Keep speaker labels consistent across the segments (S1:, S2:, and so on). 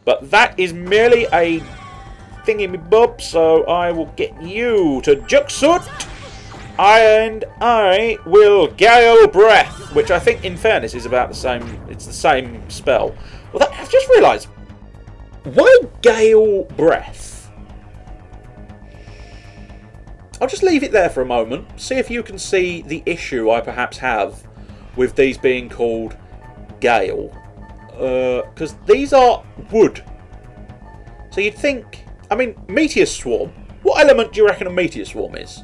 S1: But that is merely a thingy-me-bob, so I will get you to Juxut, and I will Gale Breath, which I think, in fairness, is about the same. It's the same spell. Well, I've just realised, why Gale Breath? I'll just leave it there for a moment, see if you can see the issue I perhaps have with these being called Gale. Because these are wood. So you'd think... I mean, Meteor Swarm. What element do you reckon a Meteor Swarm is?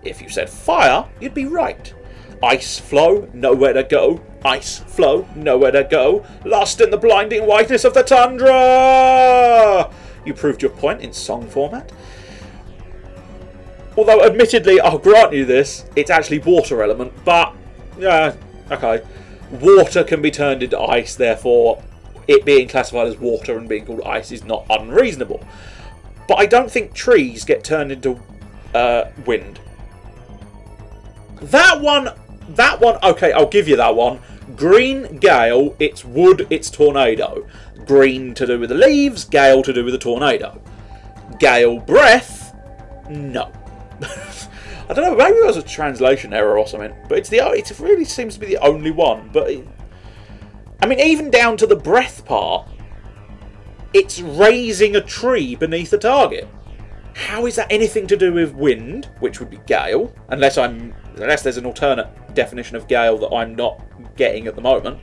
S1: If you said fire, you'd be right. Ice flow, nowhere to go. Ice flow, nowhere to go. Lost in the blinding whiteness of the tundra! You proved your point in song format. Although, admittedly, I'll grant you this, it's actually water element, but... yeah, okay. Water can be turned into ice, therefore it being classified as water and being called ice is not unreasonable. But I don't think trees get turned into wind. That one, okay, I'll give you that one. Green gale, it's wood, it's tornado. Green to do with the leaves, gale to do with the tornado. Gale breath, no. I don't know, maybe it was a translation error or something, but it really seems to be the only one. But I mean, even down to the breath part, it's raising a tree beneath the target. How is that anything to do with wind, which would be gale, unless there's an alternate definition of gale that I'm not getting at the moment?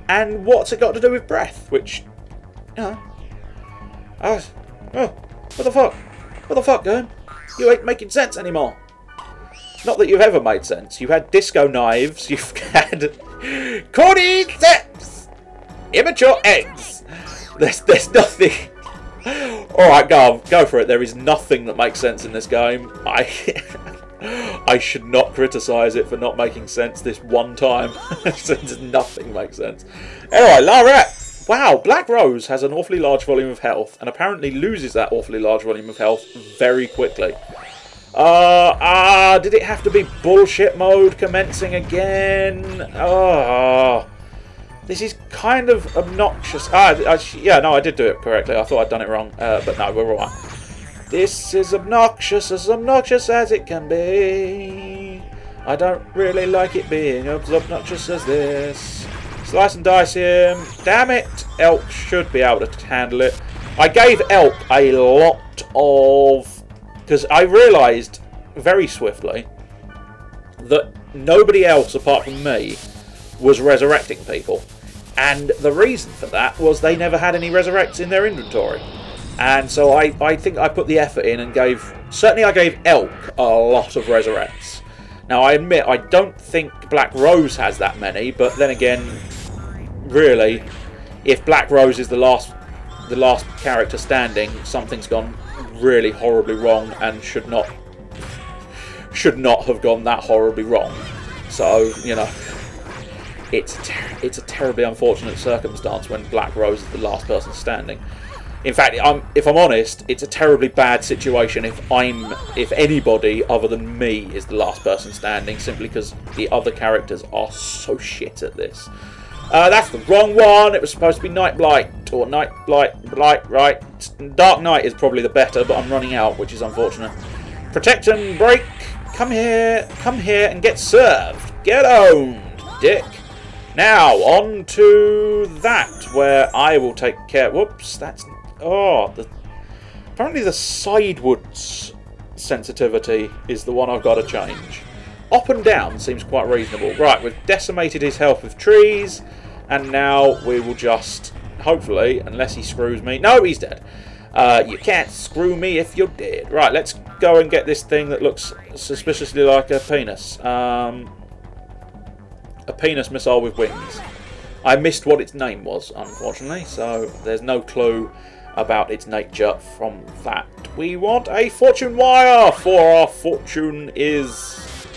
S1: And what's it got to do with breath? Which, you know, oh, what the fuck? What the fuck, game? You ain't making sense anymore. Not that you've ever made sense. You've had disco knives. You've had cordyceps, immature eggs. There's nothing. All right, go for it. There is nothing that makes sense in this game. I should not criticise it for not making sense this one time, since nothing makes sense. Anyway, Larette. Wow, Black Rose has an awfully large volume of health, and apparently loses that awfully large volume of health very quickly. Did it have to be bullshit mode commencing again? This is kind of obnoxious. Yeah, no, I did do it correctly. I thought I'd done it wrong, but no, we're alright. This is obnoxious as it can be. I don't really like it being as obnoxious as this. Slice and dice him. Damn it, Elk should be able to handle it. I gave Elk a lot of... because I realised very swiftly that nobody else apart from me was resurrecting people. And the reason for that was they never had any resurrects in their inventory. And so I think I put the effort in and gave... certainly I gave Elk a lot of resurrects. Now I admit I don't think Black Rose has that many, but then again, really, if Black Rose is the last character standing, something's gone really horribly wrong and should not have gone that horribly wrong. So, you know, it's a terribly unfortunate circumstance when Black Rose is the last person standing. In fact, if I'm honest, it's a terribly bad situation if anybody other than me is the last person standing, simply because the other characters are so shit at this. That's the wrong one. It was supposed to be Night Blight, or Night Blight, right? Dark Knight is probably the better, but I'm running out, which is unfortunate. Protect and break. Come here and get served. Get owned, dick. Now, on to that, where I will take care... whoops, that's... apparently the sidewards sensitivity is the one I've got to change. Up and down seems quite reasonable. Right, we've decimated his health with trees, and now we will just, hopefully, unless he screws me... no, he's dead. You can't screw me if you're dead. Right, let's go and get this thing that looks suspiciously like a penis. A penis missile with wings. I missed what its name was, unfortunately, so there's no clue about its nature from that. We want a fortune wire, for our fortune is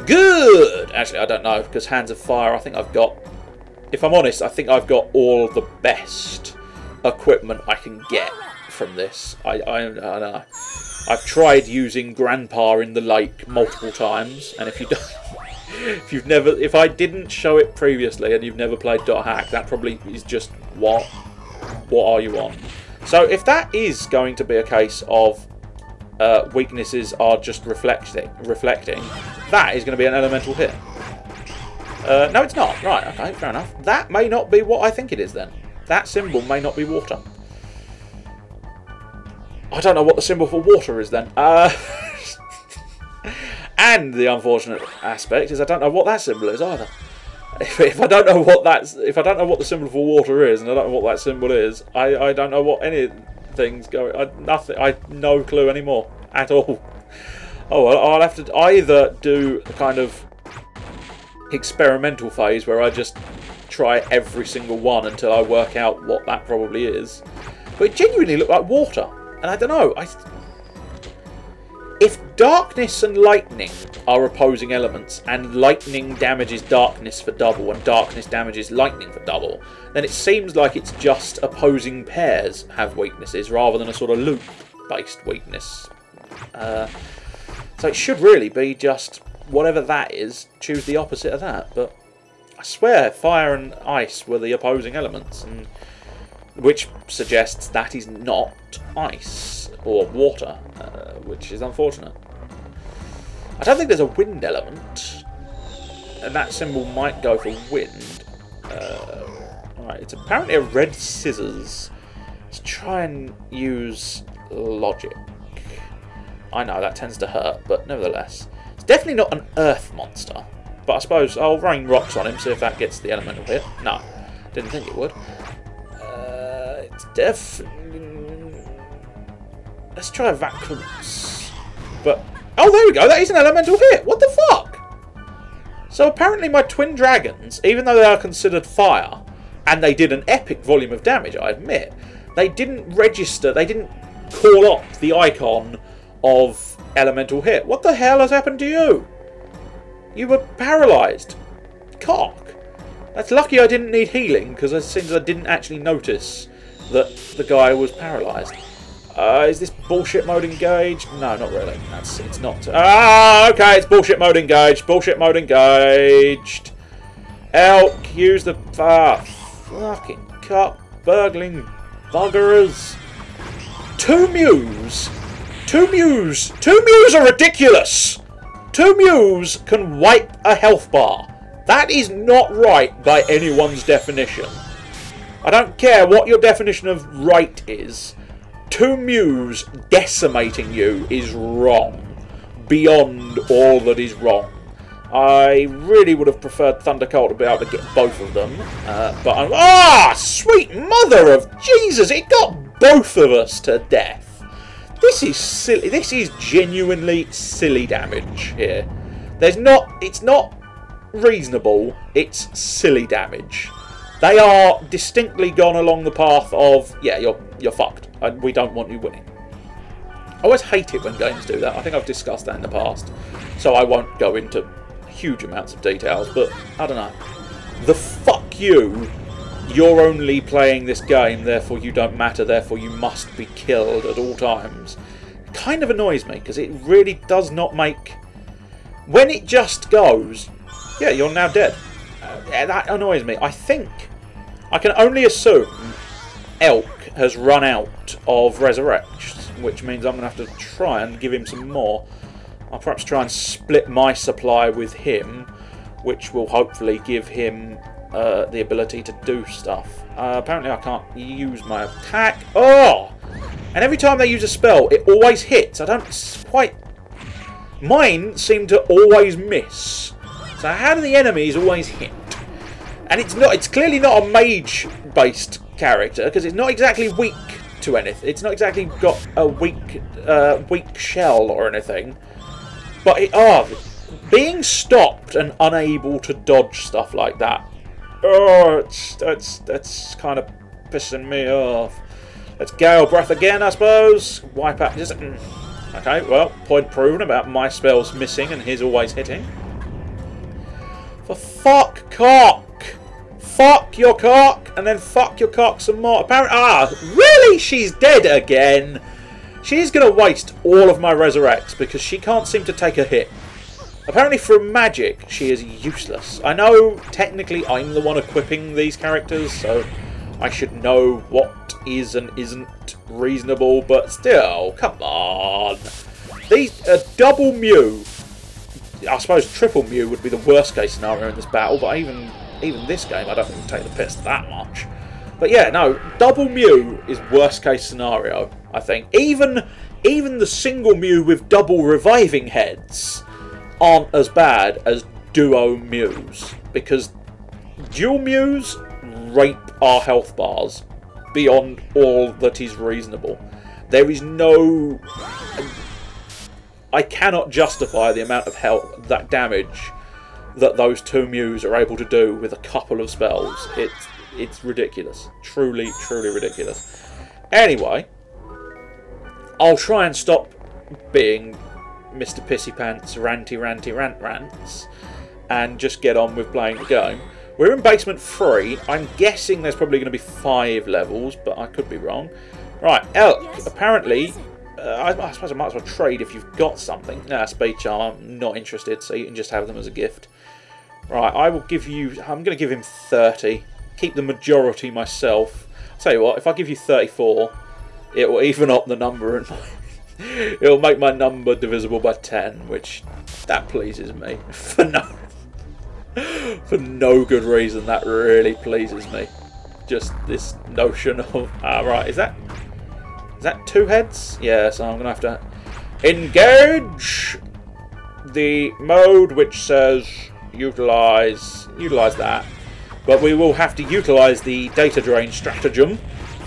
S1: good. Actually, I don't know, because Hands of Fire, I think I've got... if I'm honest, I think I've got all of the best equipment I can get from this. I don't know. I've tried using Grandpa in the lake multiple times, and if you don't... if I didn't show it previously and you've never played .hack, that probably is just what what are you on? So if that is going to be a case of weaknesses are just reflecting, that is going to be an elemental hit. No, it's not. Right, okay, fair enough. That may not be what I think it is then. That symbol may not be water. I don't know what the symbol for water is then. And the unfortunate aspect is I don't know what that symbol is either. If I don't know what the symbol for water is, and I don't know what that symbol is, I don't know what anything's going. Nothing. I no clue anymore at all. Oh well, I'll have to either do a kind of experimental phase where I just try every single one until I work out what that probably is. But it genuinely looked like water, and I don't know. If darkness and lightning are opposing elements, and lightning damages darkness for double, and darkness damages lightning for double, then it seems like it's just opposing pairs have weaknesses, rather than a sort of loop-based weakness. So it should really be just whatever that is, choose the opposite of that. But I swear fire and ice were the opposing elements, and which suggests that is not ice or water, which is unfortunate. I don't think there's a wind element, and that symbol might go for wind. Right, it's apparently a red scissors. Let's try and use logic. I know that tends to hurt, but nevertheless. It's definitely not an earth monster, but I suppose I'll rain rocks on him, see if that gets the elemental hit. No, didn't think it would. It's definitely... Let's try Vacuums. But... Oh, there we go, that is an elemental hit! What the fuck? So apparently my twin dragons, even though they are considered fire, and they did an epic volume of damage, I admit, they didn't register, they didn't call up the icon of elemental hit. What the hell has happened to you? You were paralysed. Cock. That's lucky I didn't need healing, because it seems I didn't actually notice that the guy was paralysed. Is this bullshit mode engaged? No, not really. It's not. Ah, okay, it's bullshit mode engaged. Bullshit mode engaged. Elk, use the... fucking cock burgling buggerers. Two Mews. Two Mews. Two Mews are ridiculous. Two Mews can wipe a health bar. That is not right by anyone's definition. I don't care what your definition of right is. Two Mews decimating you is wrong. Beyond all that is wrong. I really would have preferred Thundercolt to be able to get both of them. But I'm... Ah! Sweet mother of Jesus! It got both of us to death. This is silly. This is genuinely silly damage here. There's not... It's not reasonable. It's silly damage. They are distinctly gone along the path of, yeah, you're fucked. We don't want you winning. I always hate it when games do that. I think I've discussed that in the past. So I won't go into huge amounts of details, but I don't know. The fuck you. You're only playing this game, therefore you don't matter, therefore you must be killed at all times. It kind of annoys me, because it really does not make... When it just goes, yeah, you're now dead. That annoys me. I think, I can only assume Elk has run out of resurrects, which means I'm going to have to try and give him some more. I'll perhaps try and split my supply with him, which will hopefully give him the ability to do stuff. Apparently I can't use my attack. Oh! And every time they use a spell, it always hits. I don't quite... Mine seem to always miss. So how do the enemies always hit? And it's clearly not a mage-based character, because it's not exactly weak to anything. It's not exactly got a weak shell or anything. But being stopped and unable to dodge stuff like that. Oh, that's kind of pissing me off. Let's Gale Breath again, I suppose. Wipe out. Okay, well, point proven about my spells missing and his always hitting. For fuck cock. Fuck your cock, and then fuck your cock some more. Apparently, really? She's dead again. She's going to waste all of my resurrects because she can't seem to take a hit. Apparently from magic, she is useless. I know technically I'm the one equipping these characters, so I should know what is and isn't reasonable, but still, come on. These double Mew, I suppose triple Mew would be the worst case scenario in this battle, but even this game I don't even take the piss that much. But yeah, no, double Mew is worst case scenario, I think. Even the single Mew with double reviving heads aren't as bad as duo Mews, because dual Mews rape our health bars beyond all that is reasonable. There is no... I cannot justify the amount of health, that damage that those two Mews are able to do with a couple of spells. It's ridiculous. Truly, truly ridiculous. Anyway, I'll try and stop being Mr. Pissy Pants, ranty rants, and just get on with playing the game. We're in basement 3. I'm guessing there's probably going to be 5 levels, but I could be wrong. Right, Elk. Yes, apparently, I suppose I might as well trade if you've got something. Nah, Speed Charm. I'm not interested, so you can just have them as a gift. Right, I will give you... I'm going to give him 30. Keep the majority myself. I'll tell you what, if I give you 34, it will even up the number and it'll make my number divisible by 10, which that pleases me for no good reason. That really pleases me. Just this notion of right, is that 2 heads? Yeah, so I'm gonna have to engage the mode which says utilize that. But we will have to utilise the data drain stratagem,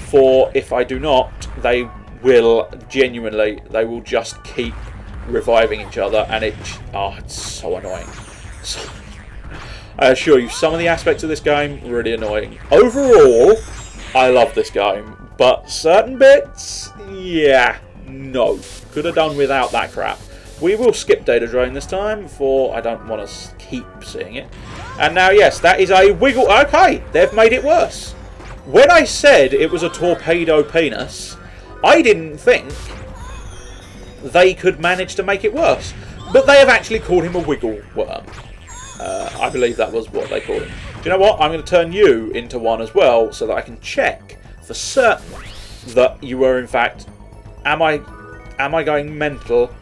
S1: for if I do not, they will just keep reviving each other, and it's so annoying. So, I assure you, some of the aspects of this game, really annoying. Overall, I love this game, but certain bits, yeah, no. Could have done without that crap. We will skip data drain this time, for I don't want to keep seeing it. And now, yes, that is a wiggle. Okay, they've made it worse. When I said it was a torpedo penis, I didn't think they could manage to make it worse. But they have actually called him a wiggle worm. I believe that was what they called him. Do you know what? I'm going to turn you into one as well, so that I can check for certain that you were in fact... Am I going mental?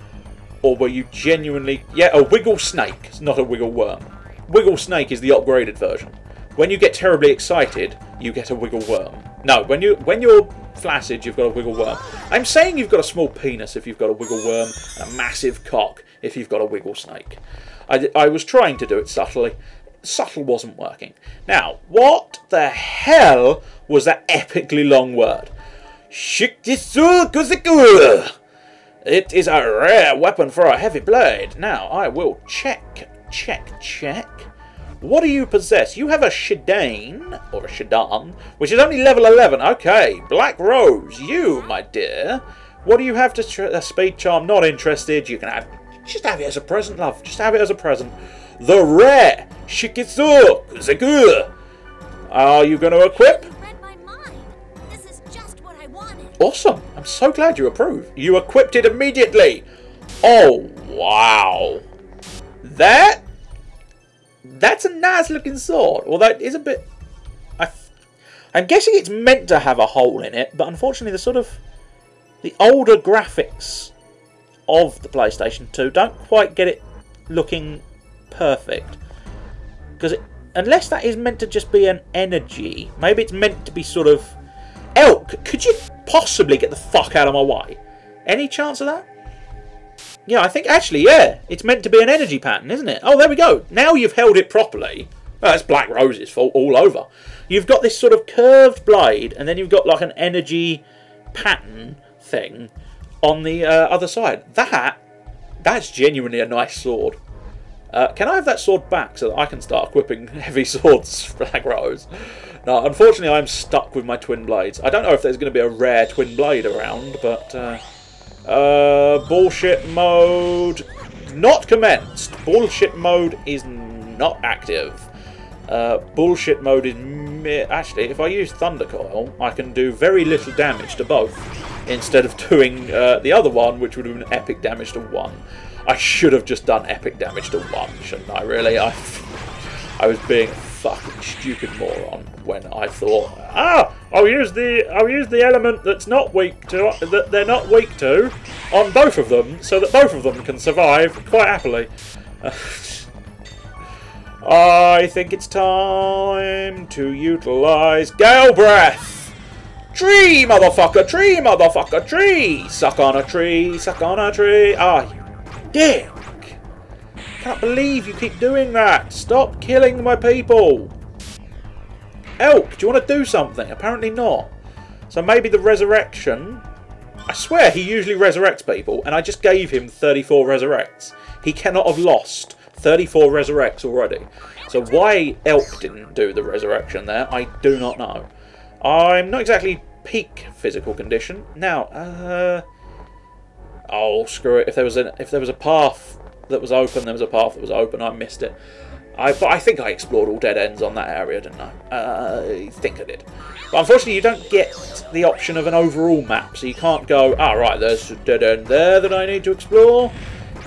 S1: Or were you genuinely... Yeah, a wiggle snake. It's not a wiggle worm. Wiggle snake is the upgraded version. When you get terribly excited, you get a wiggle worm. No, when you're flaccid, you've got a wiggle worm. I'm saying you've got a small penis if you've got a wiggle worm, and a massive cock if you've got a wiggle snake. I was trying to do it subtly. Subtle wasn't working. Now, what the hell was that epically long word? Shiktisu. It is a rare weapon for a heavy blade. Now, I will check. What do you possess? You have a Shidane, or a Shidan, which is only level 11. Okay, Black Rose, you, my dear. What do you have to Speed Charm? Not interested. You can have... Just have it as a present, love. Just have it as a present. The rare Shikitsu. Are you going to equip? Awesome. I'm so glad you approve. You equipped it immediately. Oh, wow. That's a nice looking sword. Although it is a bit... I'm guessing it's meant to have a hole in it, but unfortunately the older graphics of the PlayStation 2 don't quite get it looking perfect. Because unless that is meant to just be an energy, maybe it's meant to be sort of... Elk, could you possibly get the fuck out of my way? Any chance of that? Yeah, I think actually, yeah. It's meant to be an energy pattern, isn't it? Oh, there we go. Now you've held it properly. Well, that's Black Rose's fault all over. You've got this sort of curved blade, and then you've got like an energy pattern thing on the other side. That's genuinely a nice sword. Can I have that sword back so that I can start equipping heavy swords for Black Rose? No, unfortunately I'm stuck with my twin blades. I don't know if there's going to be a rare twin blade around, but... bullshit mode... Not commenced. Bullshit mode is not active. Bullshit mode is... Actually, if I use Thunder Coil, I can do very little damage to both, instead of doing the other one, which would have been epic damage to 1. I should have just done epic damage to 1, shouldn't I, really? I was being fucking stupid moron when I thought, I'll use the element that's not weak to, that they're not weak to, on both of them, so that both of them can survive quite happily. I think it's time to utilise Gale Breath! Tree, motherfucker! Tree, motherfucker! Tree! Suck on a tree! Suck on a tree! Ah, you dick! Can't believe you keep doing that! Stop killing my people! Elk, do you want to do something? Apparently not. So maybe the resurrection... I swear he usually resurrects people, and I just gave him 34 resurrects. He cannot have lost 34 resurrects already. So why Elk didn't do the resurrection there, I do not know. I'm not exactly peak physical condition. Now, oh, screw it. If there was a path that was open, there was a path that was open. I missed it. But I think I explored all dead ends on that area, didn't I? I think I did. But unfortunately, you don't get the option of an overall map, so you can't go, right, there's a dead end there that I need to explore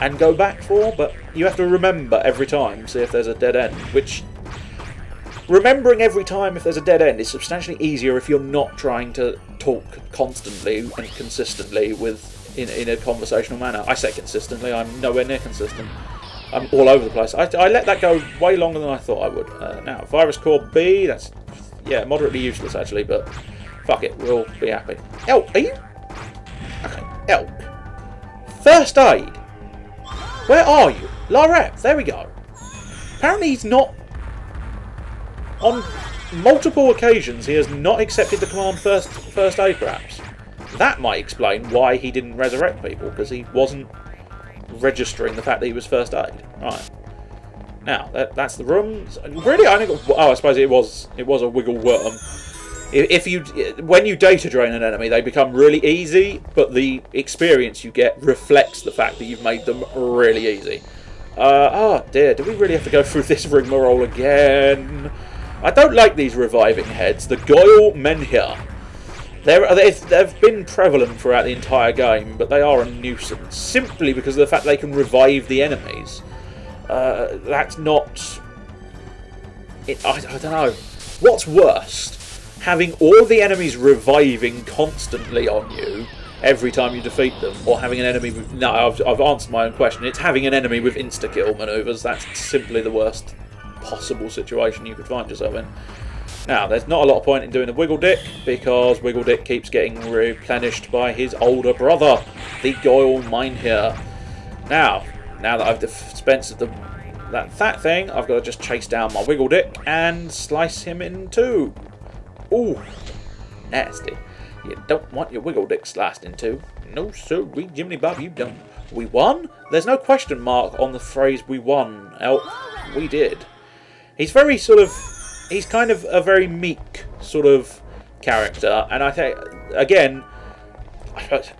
S1: and go back for, but you have to remember every time, see if there's a dead end, which... Remembering every time if there's a dead end is substantially easier if you're not trying to talk constantly and consistently in a conversational manner. I say consistently, I'm nowhere near consistent. I'm all over the place. I let that go way longer than I thought I would. Now, Virus Core B, that's, yeah, moderately useless actually, but fuck it, we'll be happy. Elk, are you? Okay, Elk. First aid. Where are you? Larep, there we go. Apparently he's not... On multiple occasions, he has not accepted the command first aid, perhaps. That might explain why he didn't resurrect people, because he wasn't registering the fact that he was first aid. Right. Now, that's the room. Really, I think... Oh, I suppose it was a wiggle worm. When you data drain an enemy, they become really easy, but the experience you get reflects the fact that you've made them really easy. Oh dear, do we really have to go through this rigmarole again? I don't like these reviving heads. The Goyle Menhir. They've been prevalent throughout the entire game, but they are a nuisance. Simply because of the fact they can revive the enemies. That's not... I don't know. What's worst? Having all the enemies reviving constantly on you every time you defeat them, or having an enemy with... No, I've answered my own question. It's having an enemy with insta-kill manoeuvres. That's simply the worst possible situation you could find yourself in. Now, there's not a lot of point in doing the Wiggle Dick, because Wiggle Dick keeps getting replenished by his older brother, the Goyle Menhir. Now that I've dispensed that thing, I've got to just chase down my Wiggle Dick and slice him in two. Ooh, nasty. You don't want your Wiggle Dick sliced in two. No, sir, Jiminy Bob, you don't. We won? There's no question mark on the phrase we won, Elk. We did. He's very he's kind of a very meek sort of character, and I think, again,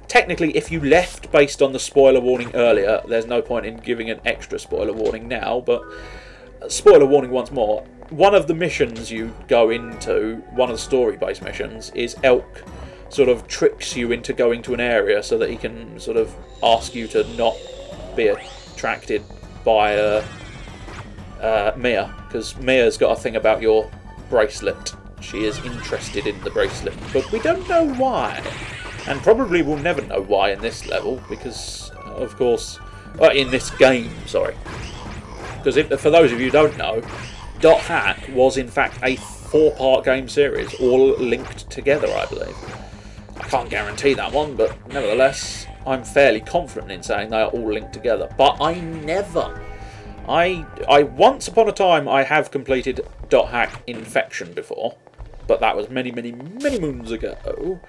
S1: technically if you left based on the spoiler warning earlier, there's no point in giving an extra spoiler warning now, but spoiler warning once more. One of the missions you go into, one of the story-based missions, is Elk sort of tricks you into going to an area so that he can sort of ask you to not be attracted by Mia, because Mia's got a thing about your bracelet. She is interested in the bracelet, but we don't know why, and probably will never know why in this level, because of course, in this game, sorry, because for those of you who don't know, Dot Hack was in fact a 4-part game series, all linked together, I believe. I can't guarantee that one, but nevertheless, I'm fairly confident in saying they are all linked together. But I once upon a time, I have completed Dot Hack Infection before, but that was many, many, many moons ago.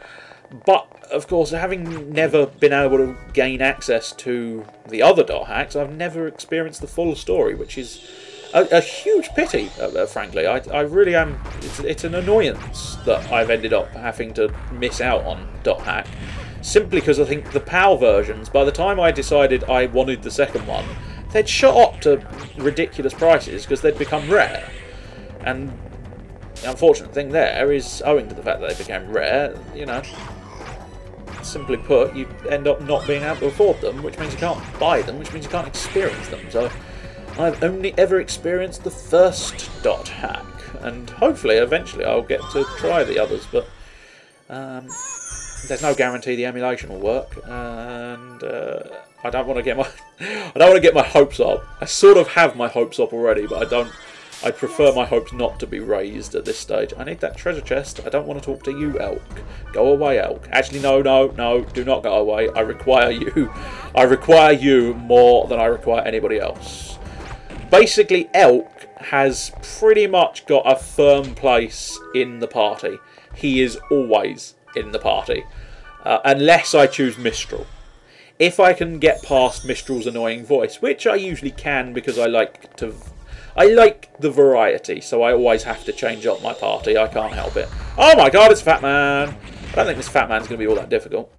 S1: But, of course, having never been able to gain access to the other Dot Hacks, I've never experienced the full story, which is a huge pity, frankly. I really am... It's an annoyance that I've ended up having to miss out on Dot Hack, simply because I think the PAL versions, by the time I decided I wanted the second one, they'd shot up to ridiculous prices because they'd become rare. And the unfortunate thing there is, owing to the fact that they became rare, you know, simply put, you end up not being able to afford them, which means you can't buy them, which means you can't experience them. So I've only ever experienced the first Dot Hack. and hopefully, eventually, I'll get to try the others. But there's no guarantee the emulation will work, and I don't want to get my hopes up. I sort of have my hopes up already, but I don't. I prefer my hopes not to be raised at this stage. I need that treasure chest. I don't want to talk to you, Elk. Go away, Elk. Actually, no, do not go away. I require you. I require you more than I require anybody else. Basically, Elk has pretty much got a firm place in the party. He is always in the party. Unless I choose Mistral. If I can get past Mistral's annoying voice, which I usually can because I like the variety, so I always have to change up my party. I can't help it. Oh my god, it's Fat Man! I don't think this Fat Man's going to be all that difficult.